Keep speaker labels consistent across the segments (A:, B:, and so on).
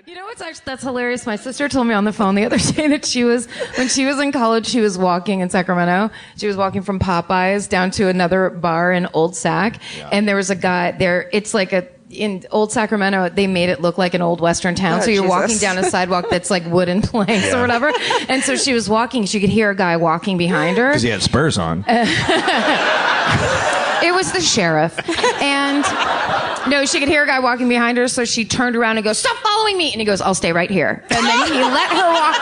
A: You know what's actually that's hilarious? My sister told me on the phone the other day that when she was in college, she was walking in Sacramento. She was walking from Popeyes down to another bar in Old Sac, and there was a guy there. It's like in Old Sacramento, they made it look like an old Western town. So you're walking down a sidewalk that's like wooden planks or whatever. And so she was walking. She could hear a guy walking behind her
B: because he had spurs on.
A: It was the sheriff. And no, she could hear a guy walking behind her, so she turned around and goes, "Stop following me!" And he goes, "I'll stay right here." And then he let her walk.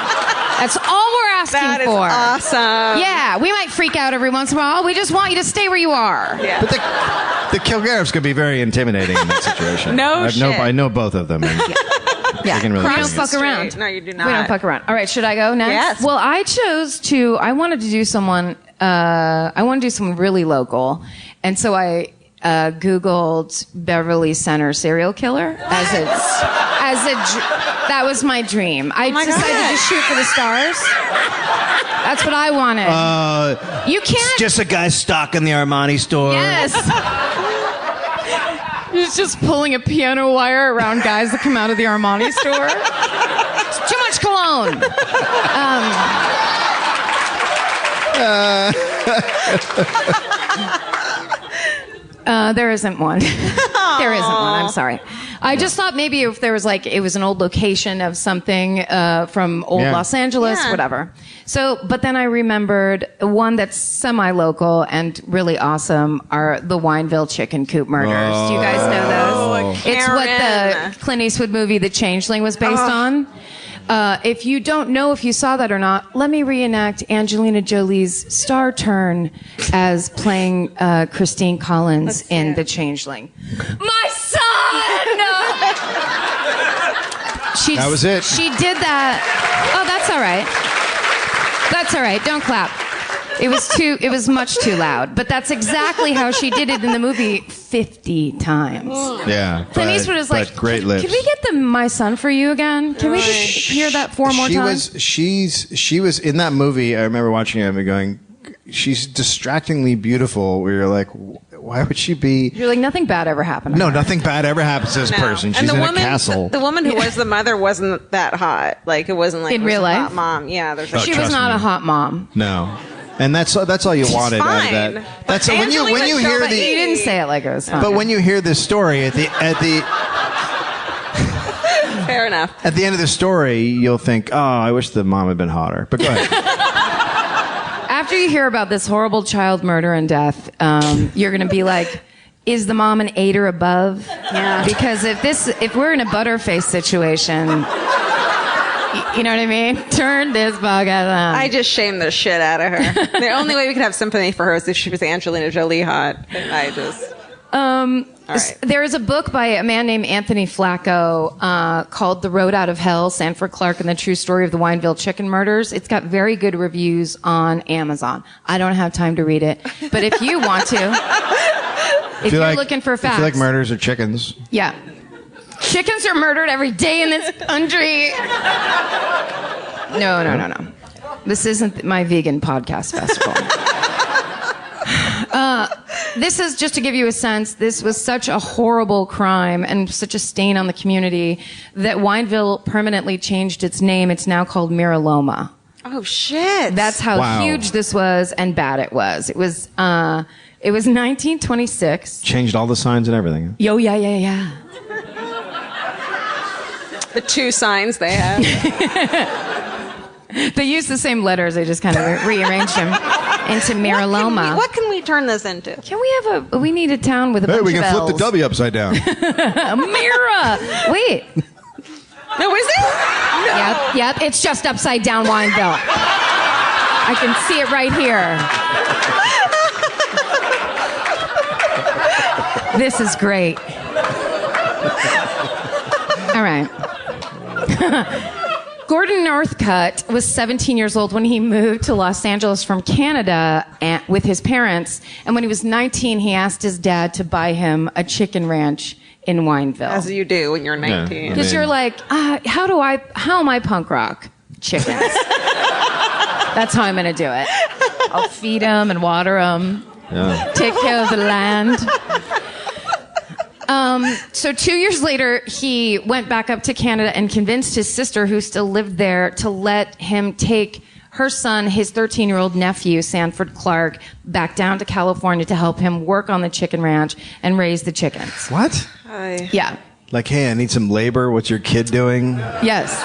A: That's all we're asking
C: That is
A: for.
C: awesome.
A: Yeah, we might freak out every once in a while. We just want you to stay where you are.
C: Yeah.
B: But the Kilgariffs could be very intimidating in that situation. I know both of them. And
A: Yeah,
B: can really
A: we don't fuck around.
C: No, you do not.
A: We don't fuck around. All right, should I go next?
C: Yes.
A: Well, I wanted to do someone, I want to do someone really local. And so I Googled Beverly Center serial killer that was my dream. I decided to shoot for the stars. That's what I wanted. You can't.
B: It's just a guy stalking the Armani store.
A: Yes. He's just pulling a piano wire around guys that come out of the Armani store. It's too much cologne. There isn't one. There isn't one. I'm sorry. I just thought maybe if there was it was an old location of something from old Los Angeles, whatever. So, but then I remembered one that's semi-local and really awesome are the Wineville Chicken Coop murders. Do you guys know those? It's what the Clint Eastwood movie The Changeling was based on. If you don't know if you saw that or not, let me reenact Angelina Jolie's star turn as playing Christine Collins in The Changeling. My son!
B: That was it.
A: She did that. Oh, that's all right. That's all right. Don't clap. It was much too loud. But that's exactly how she did it in the movie 50 times.
B: Yeah.
A: Clint Eastwood is like,
B: great lips.
A: Can we get the My Son for You again? Can we just hear that four more times?
B: She was in that movie. I remember watching it and going, she's distractingly beautiful. Where you're like, why would she be?
A: You're like, nothing bad ever happened.
B: No, nothing bad ever happens to this person. She's in a castle.
C: The woman who was the mother wasn't that hot. Like it wasn't like
A: in real life.
C: Hot mom. Yeah,
A: she was not a hot mom.
B: No. And that's all you wanted out of that. That's when you hear the.
A: You didn't say it like it was fine.
B: But when you hear this story at the
C: fair enough.
B: At the end of the story, you'll think, "Oh, I wish the mom had been hotter." But go ahead.
A: After you hear about this horrible child murder and death, you're going to be like, "Is the mom an 8 or above?"
C: Yeah.
A: Because if we're in a Butterface situation. You know what I mean? Turn this bug out on.
C: I just shamed the shit out of her. The only way we could have sympathy for her is if she was Angelina Jolie hot. All right.
A: There is a book by a man named Anthony Flacco called The Road Out of Hell, Sanford Clark and the True Story of the Wineville Chicken Murders. It's got very good reviews on Amazon. I don't have time to read it. But if you want to, if you're looking for facts.
B: If you like murders or chickens.
A: Yeah. Chickens are murdered every day in this country. No. This isn't my vegan podcast festival. This is just to give you a sense. This was such a horrible crime and such a stain on the community that Wineville permanently changed its name. It's now called Miraloma.
C: Oh shit!
A: That's how huge this was and bad it was. It was 1926.
B: Changed all the signs and everything.
A: Yo, yeah.
C: The 2 signs they have.
A: They use the same letters. They just kind of rearranged them into Miraloma.
C: What can we turn this into?
A: Can we have we need a town with a bunch of
B: we can
A: L's.
B: flip the W upside down.
A: Mira! Wait.
C: No, is it? No.
A: Yep. It's just upside down Wineville. I can see it right here. This is great. All right. Gordon Northcutt was 17 years old when he moved to Los Angeles from Canada with his parents. And when he was 19, he asked his dad to buy him a chicken ranch in Wineville.
C: As you do when you're 19.
A: Because you're like, how am I punk rock? Chickens. That's how I'm going to do it. I'll feed them and water them. Yeah. Take care of the land. So 2 years later, he went back up to Canada and convinced his sister, who still lived there, to let him take her son, his 13-year-old nephew, Sanford Clark, back down to California to help him work on the chicken ranch and raise the chickens.
B: What?
A: Yeah.
B: Like, hey, I need some labor. What's your kid doing?
A: Yes.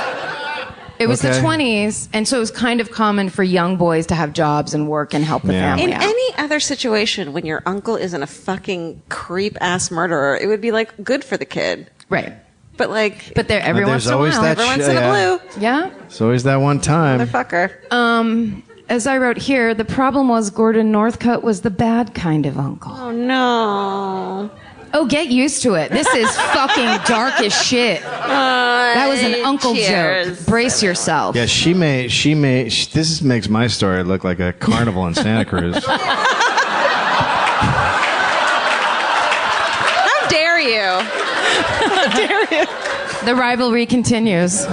A: It was the
B: Okay.
A: 20s, and so it was kind of common for young boys to have jobs and work and help the
B: Yeah.
A: family
C: In
A: out.
C: any other situation, when your uncle isn't a fucking creep-ass murderer, it would be, like, good for the kid.
A: Right.
C: But, like,
A: But there, every once
B: there's
A: in a
B: always
A: while.
B: that
C: every once
B: sh-
C: in a
B: yeah.
C: blue,
A: Yeah.
B: It's always that one time.
C: motherfucker.
A: As I wrote here, the problem was Gordon Northcote was the bad kind of uncle.
C: Oh, no.
A: Oh, get used to it. This is fucking dark as shit. That was an uncle
C: cheers.
A: joke. Brace yourself.
B: Yeah, this makes my story look like a carnival in Santa Cruz.
C: How dare you? How dare you?
A: The rivalry continues.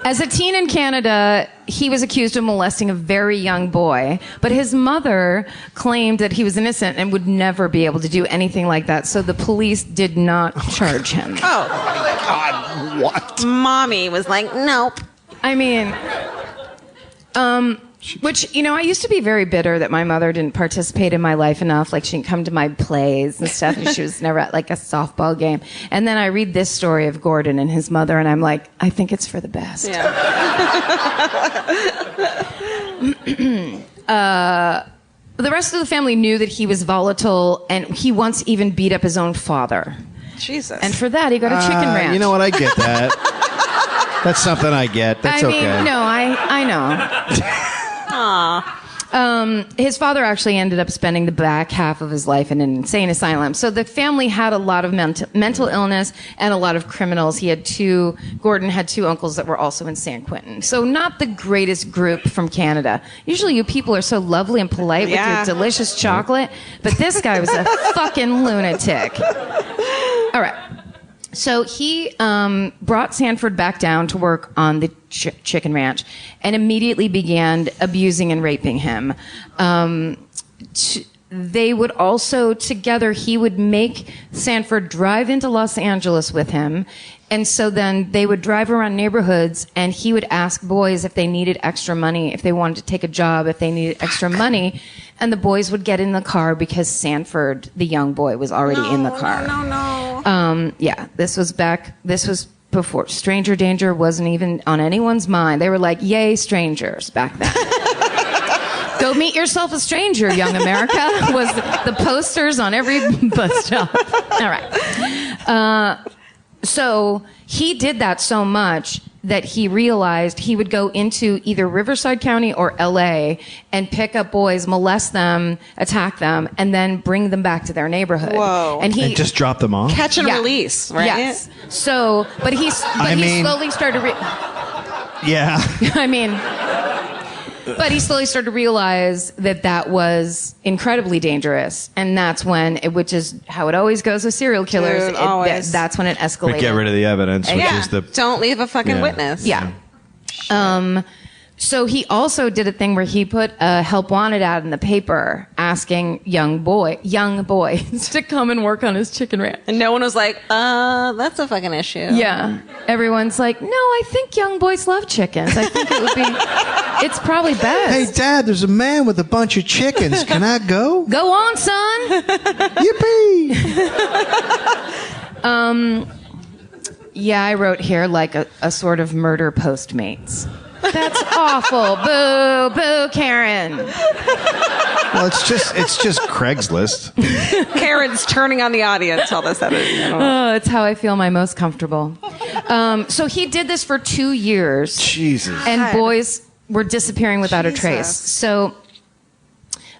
A: As a teen in Canada, he was accused of molesting a very young boy, but his mother claimed that he was innocent and would never be able to do anything like that, so the police did not charge him.
C: Oh,
B: God, what?
C: mommy was like, nope.
A: I mean, which, you know, I used to be very bitter that my mother didn't participate in my life enough. Like, she didn't come to my plays and stuff, and she was never at, like, a softball game. And then I read this story of Gordon and his mother, and I'm like, I think it's for the best.
C: Yeah.
A: The rest of the family knew that he was volatile, and he once even beat up his own father.
C: Jesus.
A: And for that, he got a chicken ranch.
B: You know what? I get that. That's something I get. That's
A: I mean,
B: okay.
A: no, I know. His father actually ended up spending the back half of his life in an insane asylum. So the family had a lot of mental illness and a lot of criminals. Gordon had two uncles that were also in San Quentin. So not the greatest group from Canada. Usually you people are so lovely and polite with your delicious chocolate, but this guy was a fucking lunatic. All right. So he brought Sanford back down to work on the chicken ranch and immediately began abusing and raping him. They would also, together, he would make Sanford drive into Los Angeles with him. And so then they would drive around neighborhoods, and he would ask boys if they needed extra money, if they wanted to take a job, if they needed extra money. And the boys would get in the car because Sanford, the young boy, was already in the car.
C: No.
A: Yeah, this was before stranger danger wasn't even on anyone's mind. They were like, yay, strangers back then. Go meet yourself a stranger, young America, was the posters on every bus stop. All right. So he did that so much that he realized he would go into either Riverside County or LA and pick up boys, molest them, attack them, and then bring them back to their neighborhood.
C: Whoa.
A: And
B: And just drop them off?
C: Catch and
A: Yeah.
C: release, right?
A: Yes. So, but he slowly started.
B: Yeah.
A: I mean, but he slowly started to realize that was incredibly dangerous, and that's when, which is how it always goes with serial killers.
C: Dude, always.
A: That's when it escalated.
B: But get rid of the evidence, which
C: Yeah.
B: is the...
C: Don't leave a fucking
B: Yeah.
C: witness.
A: Yeah. So he also did a thing where he put a help wanted ad in the paper asking young boys to come and work on his chicken ranch.
C: And no one was like, that's a fucking issue.
A: Yeah. Everyone's like, no, I think young boys love chickens. I think it would be, it's probably best.
B: Hey, Dad, there's a man with a bunch of chickens. Can I go?
A: Go on, son.
B: Yippee!
A: Yeah, I wrote here like a sort of murder Postmates. That's awful. Boo, boo, Karen.
B: Well, it's just Craigslist.
C: Karen's turning on the audience all of a sudden.
A: Oh, it's how I feel my most comfortable. So he did this for 2 years.
B: Jesus.
A: And
C: God.
A: boys were disappearing without a trace.
C: Jesus.
A: So,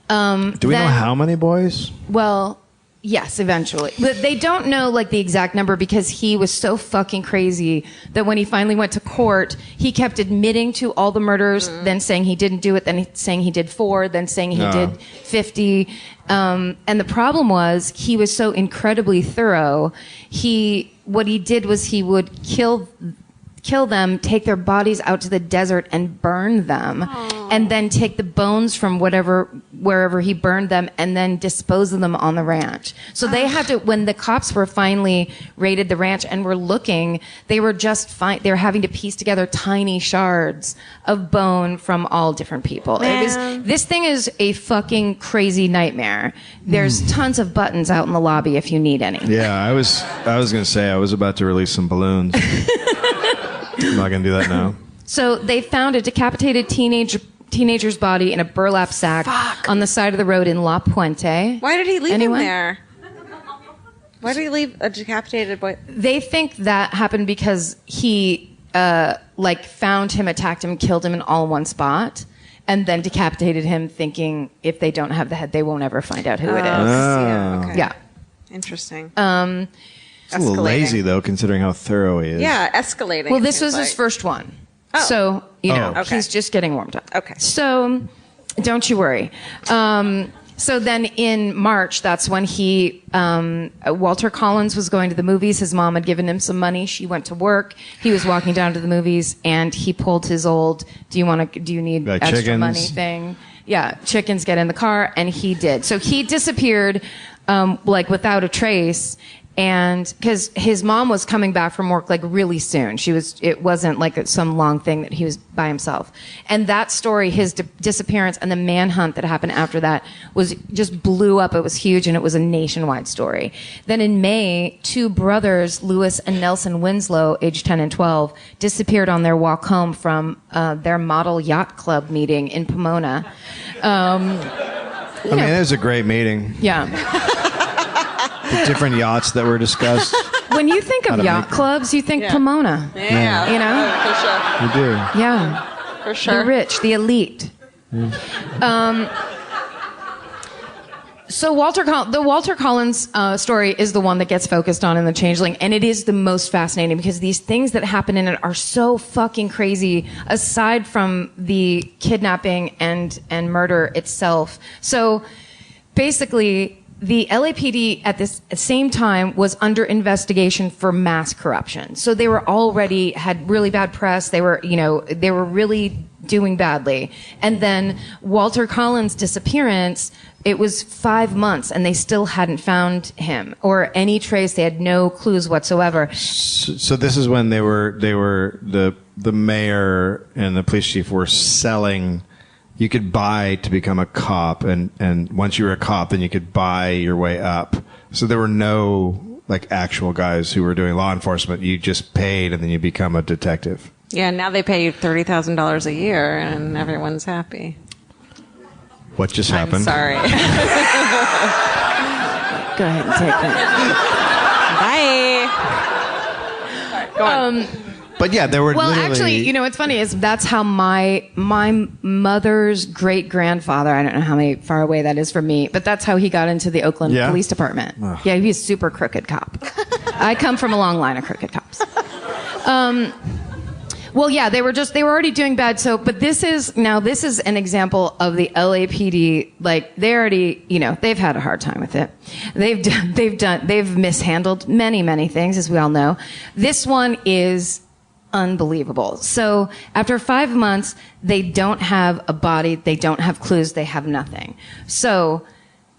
B: Do we know how many boys?
A: Well, yes, eventually. But they don't know like the exact number because he was so fucking crazy that when he finally went to court, he kept admitting to all the murders, then saying he didn't do it, then saying he did 4, then saying he did 50. And the problem was he was so incredibly thorough. What he did was he would kill them, take their bodies out to the desert and burn them. and then take the bones from wherever he burned them and then dispose of them on the ranch. So they had to, when the cops were finally raided the ranch and were looking, they were they were having to piece together tiny shards of bone from all different people. This thing is a fucking crazy nightmare. There's tons of buttons out in the lobby if you need any.
B: Yeah, I was going to say I was about to release some balloons. I'm not going to do that now.
A: So they found a decapitated teenager's body in a burlap sack on the side of the road in La Puente.
C: Why did he leave him there? Why did he leave a decapitated boy?
A: They think that happened because he found him, attacked him, killed him in all one spot, and then decapitated him, thinking if they don't have the head, they won't ever find out who it is.
C: Yeah. Okay.
A: Yeah.
C: Interesting.
B: It's a little lazy, though, considering how thorough he is.
C: Yeah, escalating.
A: Well, this was his first one.
C: Oh.
A: So,
C: Okay.
A: he's just getting warmed up.
C: Okay.
A: So, don't you worry. So then in March, that's when Walter Collins was going to the movies. His mom had given him some money. She went to work. He was walking down to the movies and he pulled his old, do you need extra
B: chickens?
A: money thing? Yeah, chickens, get in the car. And he did. So he disappeared, without a trace. And because his mom was coming back from work really soon, it wasn't like some long thing that he was by himself. And that story, his disappearance and the manhunt that happened after that just blew up. It was huge and it was a nationwide story. Then in May, two brothers, Lewis and Nelson Winslow, aged 10 and 12, disappeared on their walk home from their model yacht club meeting in Pomona.
B: It was a great meeting.
A: Yeah.
B: The different yachts that were discussed.
A: When you think of yacht clubs, you think Pomona.
C: Yeah.
A: You know?
C: For sure.
B: You do.
A: Yeah.
C: For sure.
A: The rich, the elite. So the Walter Collins story is the one that gets focused on in The Changeling, and it is the most fascinating because these things that happen in it are so fucking crazy, aside from the kidnapping and murder itself. So basically, the LAPD at this same time was under investigation for mass corruption. So they were had really bad press. They were really doing badly. And then Walter Collins' disappearance, it was 5 months and they still hadn't found him or any trace. They had no clues whatsoever.
B: So this is when the mayor and the police chief were selling. You could buy to become a cop, and once you were a cop, then you could buy your way up. So there were no actual guys who were doing law enforcement. You just paid, and then you become a detective.
C: Yeah, now they pay you $30,000 a year, and everyone's happy.
B: What just happened?
C: I'm sorry.
A: Go ahead and take
C: that. Bye. Go on.
B: But yeah, there were
A: actually, what's funny is that's how my mother's great-grandfather, I don't know how far away that is from me, but that's how he got into the Oakland Police Department. Ugh. Yeah, he was a super crooked cop. I come from a long line of crooked cops. They were already doing bad. So, but this is an example of the LAPD. They already, they've had a hard time with it. They've mishandled many things, as we all know. This one is unbelievable. So after 5 months, they don't have a body, they don't have clues, they have nothing. So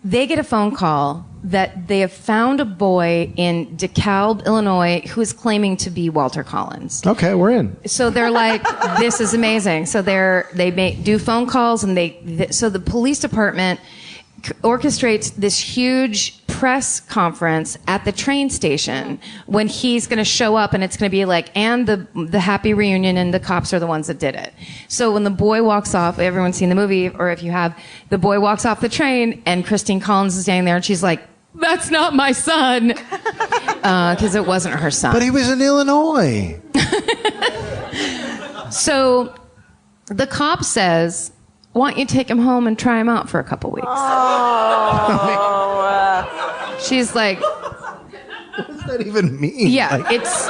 A: they get a phone call that they have found a boy in DeKalb, Illinois, who is claiming to be Walter Collins.
B: Okay, we're in.
A: So they're like, this is amazing. So they do phone calls, and so the police department orchestrates this huge press conference at the train station when he's going to show up, and it's going to be and the happy reunion, and the cops are the ones that did it. So when the boy walks off, everyone's seen the movie, or if you have, the boy walks off the train and Christine Collins is standing there and she's like, that's not my son. Because it wasn't her son.
B: But he was in Illinois.
A: So the cop says, why don't you take him home and try him out for a couple weeks?
C: Oh.
A: She's like...
B: What does that even mean?
A: Yeah, it's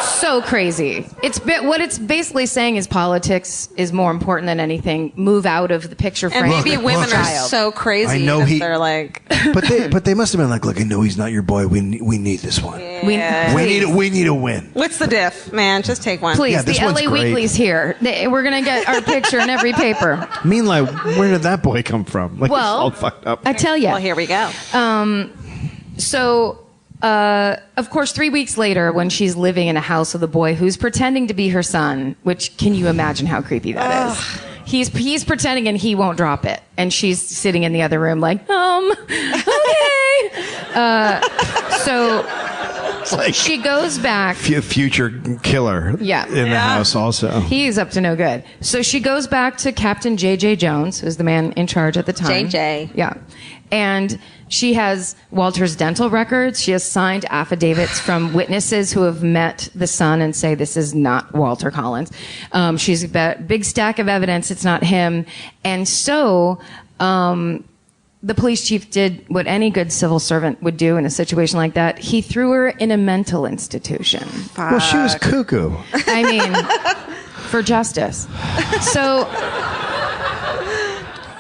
A: So crazy. What it's basically saying is politics is more important than anything. Move out of the picture frame.
C: And maybe women are so crazy.
B: I know
C: that they're like,
B: but they must have been like, look, I know he's not your boy. We need this one.
C: Yeah.
B: We need a win.
C: What's the diff, man? Just take one.
A: Please,
B: Yeah, this
A: the
B: one's
A: LA
B: great.
A: Weekly's here. We're gonna get our picture in every paper.
B: Meanwhile, where did that boy come from? Like,
A: Well,
B: it's all fucked up.
A: I tell you.
C: Well, here we go.
A: Of course, 3 weeks later, when she's living in a house with a boy who's pretending to be her son, which can you imagine how creepy that is? He's pretending and he won't drop it, and she's sitting in the other room like, okay. So
B: It's like
A: she goes back.
B: future killer.
A: Yeah.
B: In the house also.
A: He's up to no good. So she goes back to Captain J.J. Jones, who's the man in charge at the time.
C: J.J..
A: Yeah. And she has Walter's dental records. She has signed affidavits from witnesses who have met the son and say this is not Walter Collins. She's got a big stack of evidence. It's not him. And so the police chief did what any good civil servant would do in a situation like that. He threw her in a mental institution.
B: Well, she was cuckoo.
A: I mean, for justice. So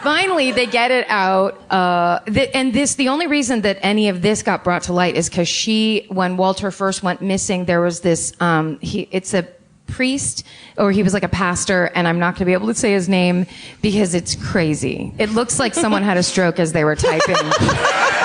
A: finally, they get it out. The only reason that any of this got brought to light is because when Walter first went missing, there was this, it's a priest, or he was like a pastor, and I'm not going to be able to say his name because it's crazy. It looks like someone had a stroke as they were typing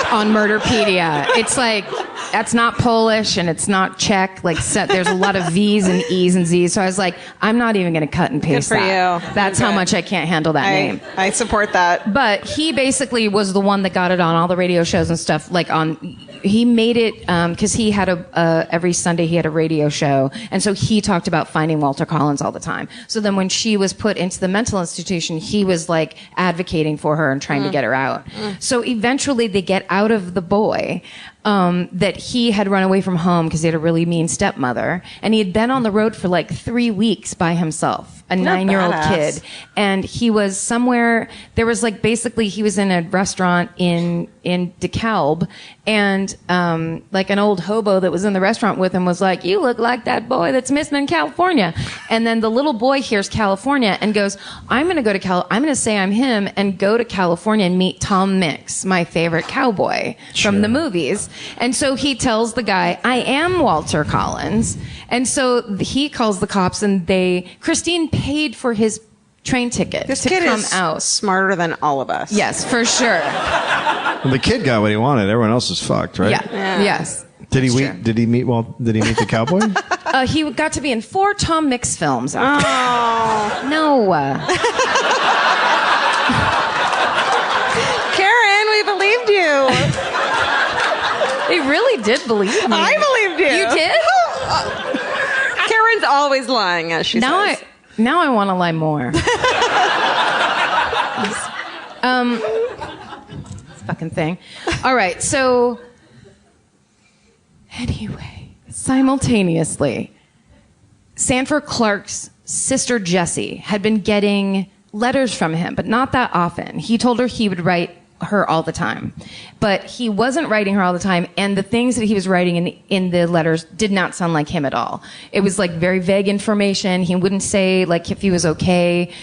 A: on Murderpedia. It's like, that's not Polish and it's not Czech. Like, there's a lot of V's and E's and Z's. So I was like, I'm not even going to cut and paste
C: Good for
A: that.
C: you.
A: That's how much I can't handle that name.
C: I support that.
A: But he basically was the one that got it on all the radio shows and stuff. He made it because he had every Sunday he had a radio show, and so he talked about finding Walter Collins all the time. So then when she was put into the mental institution, he was like advocating for her and trying to get her out. So eventually they get out of the boy. That he had run away from home because he had a really mean stepmother, and he had been on the road for like 3 weeks by himself, a 9-year-old kid. And he was somewhere, there was like, basically he was in a restaurant in DeKalb, and like an old hobo that was in the restaurant with him was like, you look like that boy that's missing in California. And then the little boy hears California and goes, I'm going to say I'm him and go to California and meet Tom Mix, my favorite cowboy from the movies. And so he tells the guy, I am Walter Collins. And so he calls the cops, and Christine paid for his train ticket
C: This
A: to
C: kid
A: come
C: is
A: out.
C: smarter than all of us.
A: Yes, for sure.
B: Well, the kid got what he wanted. Everyone else is fucked, right?
A: Yeah. Yes.
B: Did he meet the cowboy?
A: He got to be in 4 Tom Mix films. After. No.
C: Karen, we believed you.
A: They really did believe me.
C: I believed you.
A: You did?
C: Karen's always lying, as she says.
A: Now I want to lie more. This fucking thing. All right, so anyway, simultaneously, Sanford Clark's sister Jessie had been getting letters from him, but not that often. He told her he would write her all the time, but he wasn't writing her all the time, and the things that he was writing in the letters did not sound like him at all. It was like very vague information. He wouldn't say like if he was okay.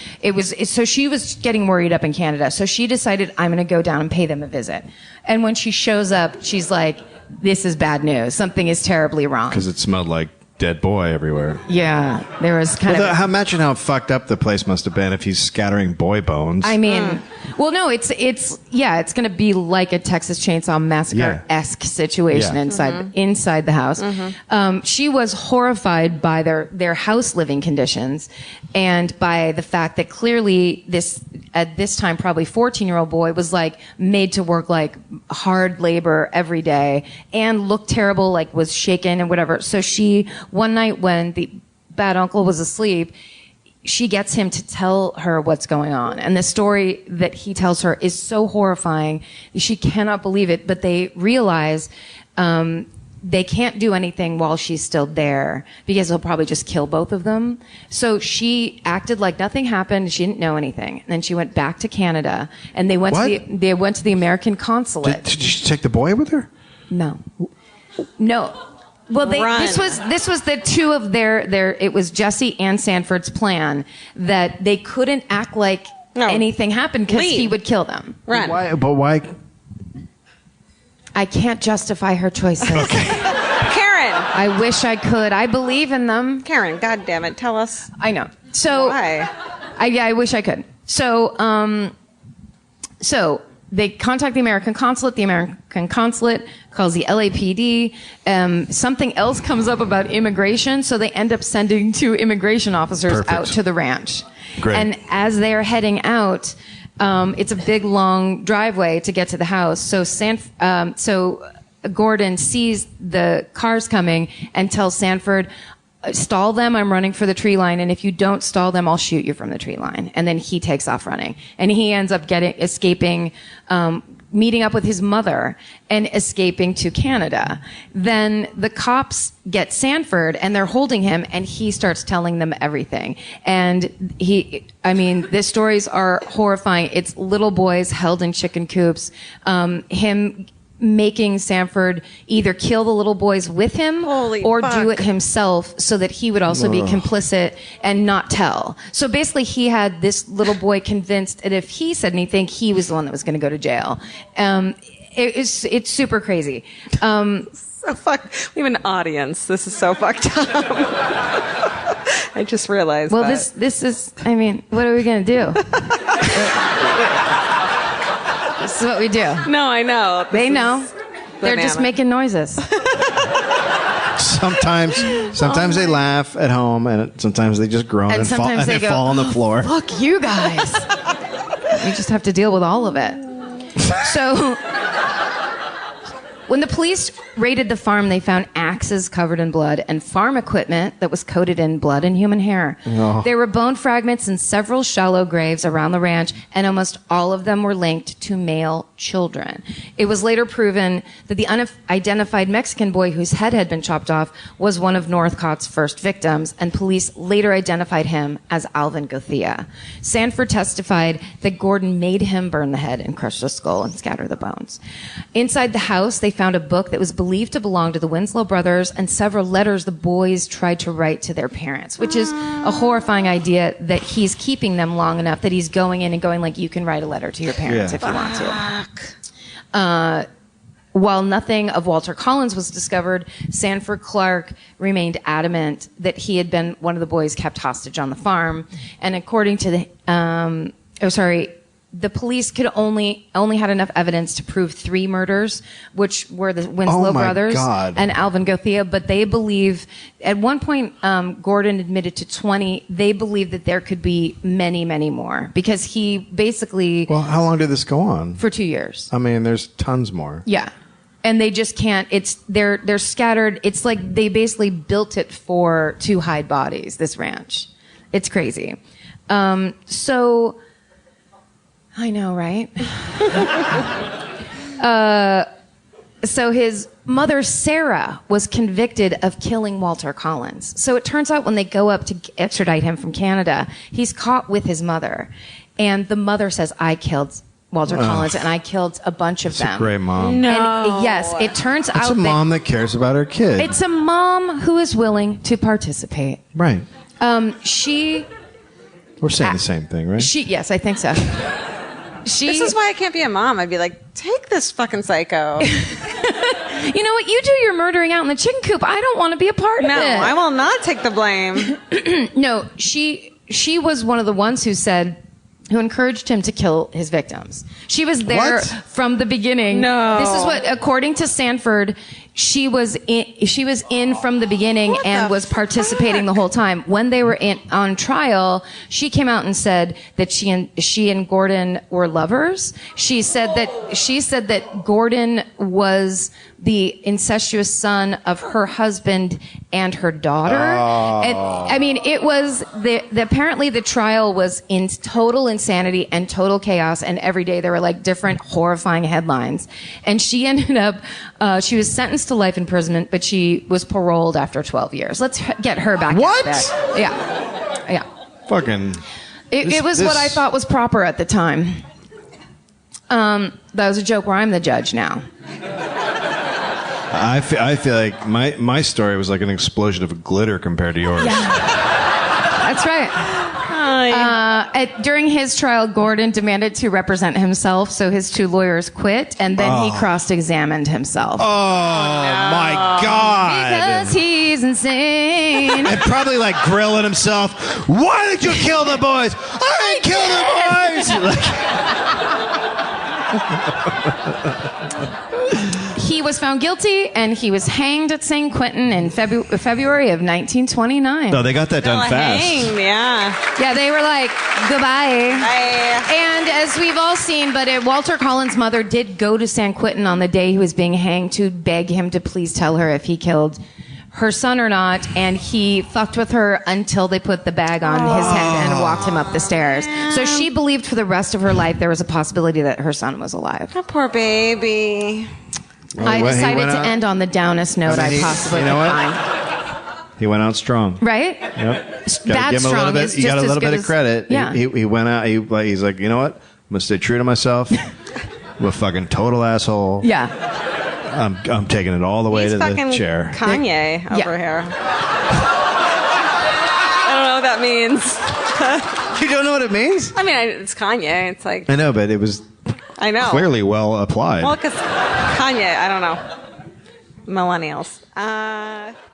A: So she was getting worried up in Canada, so she decided, I'm going to go down and pay them a visit. And when she shows up, she's like, this is bad news. Something is terribly wrong.
B: Because it smelled like dead boy everywhere.
A: Yeah, there was kind of.
B: Imagine how fucked up the place must have been if he's scattering boy bones.
A: I mean, well, no, it's going to be like a Texas Chainsaw Massacre-esque situation inside the house. She was horrified by their house living conditions, and by the fact that clearly at this time probably 14-year-old boy was like made to work like hard labor every day and looked terrible, like was shaken and whatever. So one night when the bad uncle was asleep, she gets him to tell her what's going on. And the story that he tells her is so horrifying. She cannot believe it, but they realize they can't do anything while she's still there because he'll probably just kill both of them. So she acted like nothing happened. She didn't know anything. And then she went back to Canada, and they went to the American consulate.
B: Did she take the boy with her?
A: No. Well,
C: Run.
A: this was the two of their. It was Jesse and Sanford's plan that they couldn't act like anything happened because he would kill them.
C: Run.
B: But why?
A: I can't justify her choices.
B: Okay.
C: Karen.
A: I wish I could. I believe in them.
C: Karen, God damn it, tell us.
A: I know. So
C: Why?
A: I wish I could. So they contact the American consulate. The American consulate calls the LAPD. Something else comes up about immigration, so they end up sending 2 immigration officers out to the ranch.
B: Great.
A: And as they are heading out, it's a big, long driveway to get to the house. So Gordon sees the cars coming and tells Sanford, stall them, I'm running for the tree line, and if you don't stall them, I'll shoot you from the tree line. And then he takes off running. And he ends up escaping, meeting up with his mother and escaping to Canada. Then the cops get Sanford and they're holding him and he starts telling them everything. And the stories are horrifying. It's little boys held in chicken coops, him making Sanford either kill the little boys with him or do it himself so that he would also be complicit and not tell. So basically he had this little boy convinced that if he said anything, he was the one that was going to go to jail. It's super crazy.
C: So we have an audience. This is so fucked up. I just realized
A: well,
C: that.
A: this is, what are we going to do? This is what we do.
C: No, I know.
A: They know. They're just making noises.
B: Sometimes they laugh at home, and sometimes they just groan and fall,
A: sometimes they
B: fall on the floor.
A: Fuck you guys. You just have to deal with all of it. So, when the police raided the farm, they found axes covered in blood and farm equipment that was coated in blood and human hair.
B: Oh.
A: There were bone fragments in several shallow graves around the ranch, and almost all of them were linked to male children. It was later proven that the unidentified Mexican boy whose head had been chopped off was one of Northcott's first victims, and police later identified him as Alvin Gothea. Sanford testified that Gordon made him burn the head and crush the skull and scatter the bones. Inside the house, they found a book that was believed to belong to the Winslow brothers and several letters the boys tried to write to their parents, which is a horrifying idea that he's keeping them long enough that he's going in and going like, you can write a letter to your parents if you want to. While nothing of Walter Collins was discovered, Sanford Clark remained adamant that he had been one of the boys kept hostage on the farm. And according to the police could only had enough evidence to prove 3 murders, which were the Winslow brothers and Alvin Gothea. But they believe, at one point, Gordon admitted to 20. They believe that there could be many, many more because he basically.
B: Well, how long did this go on?
A: For 2 years.
B: There's tons more.
A: Yeah. And they just can't. They're scattered. It's like they basically built it to hide bodies. This ranch, it's crazy. I know, right? So his mother, Sarah, was convicted of killing Walter Collins. So it turns out when they go up to extradite him from Canada, he's caught with his mother. And the mother says, I killed Walter Collins, and I killed a bunch of them.
B: It's a great mom.
C: No.
A: And yes, it turns out
B: it's a mom that cares about her kid.
A: It's a mom who is willing to participate.
B: Right.
A: We're
B: saying the same thing, right?
A: Yes, I think so.
C: This is why I can't be a mom. I'd be like, take this fucking psycho.
A: You know what? You do your murdering out in the chicken coop. I don't want to be a part of it.
C: No, I will not take the blame.
A: No, she was one of the ones who encouraged him to kill his victims. She was there from the beginning.
C: No.
A: This is what, according to Sanford, she was in from the beginning and was participating the whole time. When they were on trial, she came out and said that she and Gordon were lovers. She said that Gordon was the incestuous son of her husband and her daughter. And, it was apparently the trial was in total insanity and total chaos, and every day there were like different horrifying headlines. And she ended up she was sentenced to life imprisonment, but she was paroled after 12 years. Let's get her back.
B: What?
A: Yeah.
B: Fucking.
A: It was what I thought was proper at the time. That was a joke where I'm the judge now.
B: I feel like my story was like an explosion of glitter compared to yours.
A: That's right. During his trial, Gordon demanded to represent himself, so his 2 lawyers quit, and then he cross-examined himself.
B: Oh, my God.
A: Because he's insane.
B: And probably like grilling himself. Why did you kill the boys? I didn't kill the boys.
A: He was found guilty, and he was hanged at San Quentin in February of 1929.
B: No, they got that done fast.
C: Hanged, yeah.
A: Yeah, they were like, goodbye.
C: Bye.
A: And as we've all seen, Walter Collins' mother did go to San Quentin on the day he was being hanged to beg him to please tell her if he killed her son or not, and he fucked with her until they put the bag on his head and walked him up the stairs. So she believed for the rest of her life there was a possibility that her son was alive.
C: That poor baby.
B: Well,
A: I decided to end on the downest note I possibly could find.
B: He went out strong.
A: Right?
B: Yep.
A: Bad strong is
B: you
A: just
B: got a
A: as
B: little
A: good
B: bit of
A: as-
B: credit.
A: Yeah.
B: He went out. He's like, you know what? I'm gonna stay true to myself. I'm a fucking total asshole.
A: Yeah.
B: I'm taking it all the way
C: He's
B: to the
C: fucking
B: chair.
C: Kanye over here. I don't know what that means.
B: You don't know what it means?
C: I mean, it's Kanye. It's like,
B: I know, but it was
C: I know.
B: clearly well applied.
C: Well, because Kanye, I don't know. Millennials.